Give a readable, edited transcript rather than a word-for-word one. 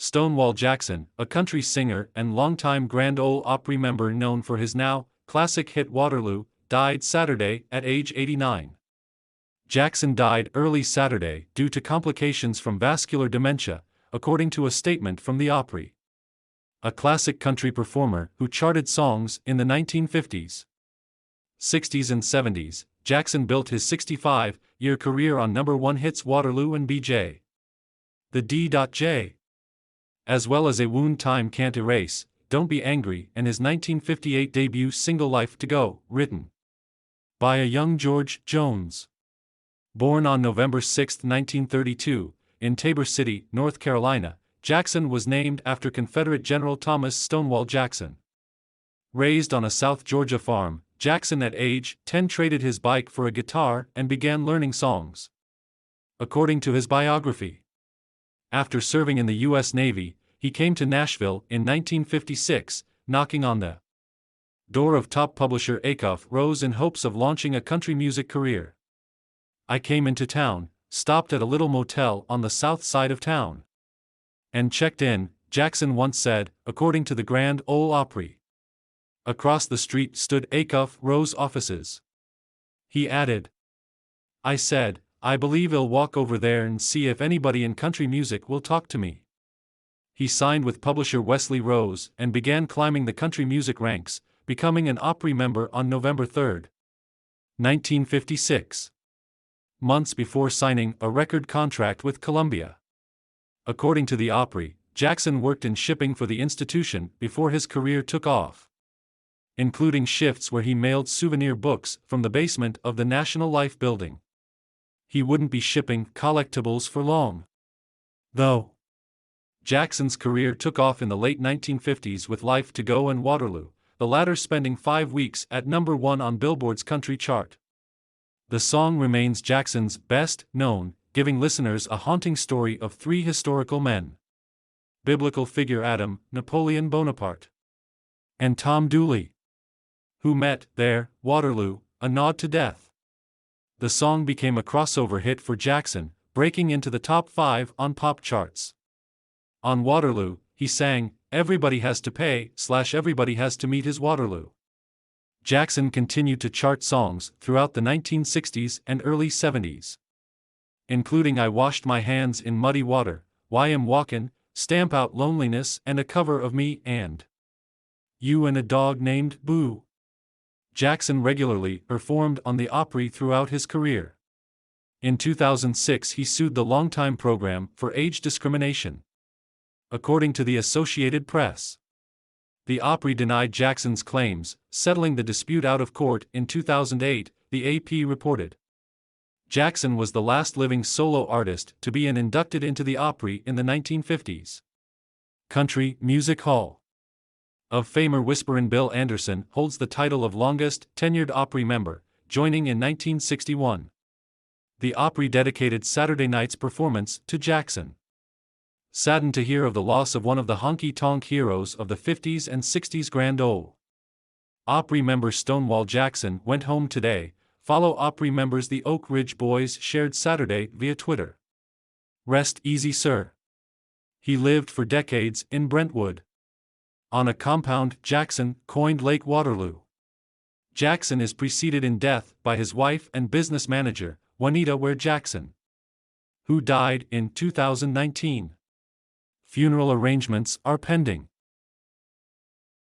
Stonewall Jackson, a country singer and longtime Grand Ole Opry member known for his now classic hit Waterloo, died Saturday at age 89. Jackson died early Saturday due to complications from vascular dementia, according to a statement from the Opry. A classic country performer who charted songs in the 1950s, 60s and 70s, Jackson built his 65-year career on #1 hits Waterloo and B.J. The D.J. as well as A Wound Time Can't Erase, Don't Be Angry, and his 1958 debut single Life to Go, written by a young George Jones. Born on November 6, 1932, in Tabor City, North Carolina, Jackson was named after Confederate General Thomas Stonewall Jackson. Raised on a South Georgia farm, Jackson at age 10 traded his bike for a guitar and began learning songs. According to his biography, after serving in the U.S. Navy, he came to Nashville in 1956, knocking on the door of top publisher Acuff Rose in hopes of launching a country music career. I came into town, stopped at a little motel on the south side of town, and checked in, Jackson once said, according to the Grand Ole Opry. Across the street stood Acuff Rose offices. He added, I said, I believe I'll walk over there and see if anybody in country music will talk to me. He signed with publisher Wesley Rose and began climbing the country music ranks, becoming an Opry member on November 3, 1956. Months before signing a record contract with Columbia. According to the Opry, Jackson worked in shipping for the institution before his career took off, including shifts where he mailed souvenir books from the basement of the National Life Building. He wouldn't be shipping collectibles for long, though. Jackson's career took off in the late 1950s with Life to Go and Waterloo, the latter spending 5 weeks at #1 on Billboard's country chart. The song remains Jackson's best known, giving listeners a haunting story of 3 historical men: biblical figure Adam, Napoleon Bonaparte, and Tom Dooley, who met there, Waterloo, a nod to death. The song became a crossover hit for Jackson, breaking into the top 5 on pop charts. On Waterloo, he sang, Everybody has to pay, everybody has to meet his Waterloo. Jackson continued to chart songs throughout the 1960s and early 70s, including I Washed My Hands in Muddy Water, Why I'm Walkin', Stamp Out Loneliness, and a cover of Me and You and a Dog Named Boo. Jackson regularly performed on the Opry throughout his career. In 2006 he sued the Longtime program for age discrimination. According to the Associated Press, the Opry denied Jackson's claims, settling the dispute out of court in 2008, the AP reported. Jackson was the last living solo artist to be inducted into the Opry in the 1950s. Country Music Hall of Famer Whisperin' Bill Anderson holds the title of longest tenured Opry member, joining in 1961. The Opry dedicated Saturday night's performance to Jackson. Saddened to hear of the loss of one of the honky-tonk heroes of the 50s and 60s Grand Ole Opry member Stonewall Jackson went home today, follow Opry members the Oak Ridge Boys shared Saturday via Twitter. Rest easy sir. He lived for decades in Brentwood, on a compound Jackson coined Lake Waterloo. Jackson is preceded in death by his wife and business manager, Juanita Ware Jackson, who died in 2019. Funeral arrangements are pending.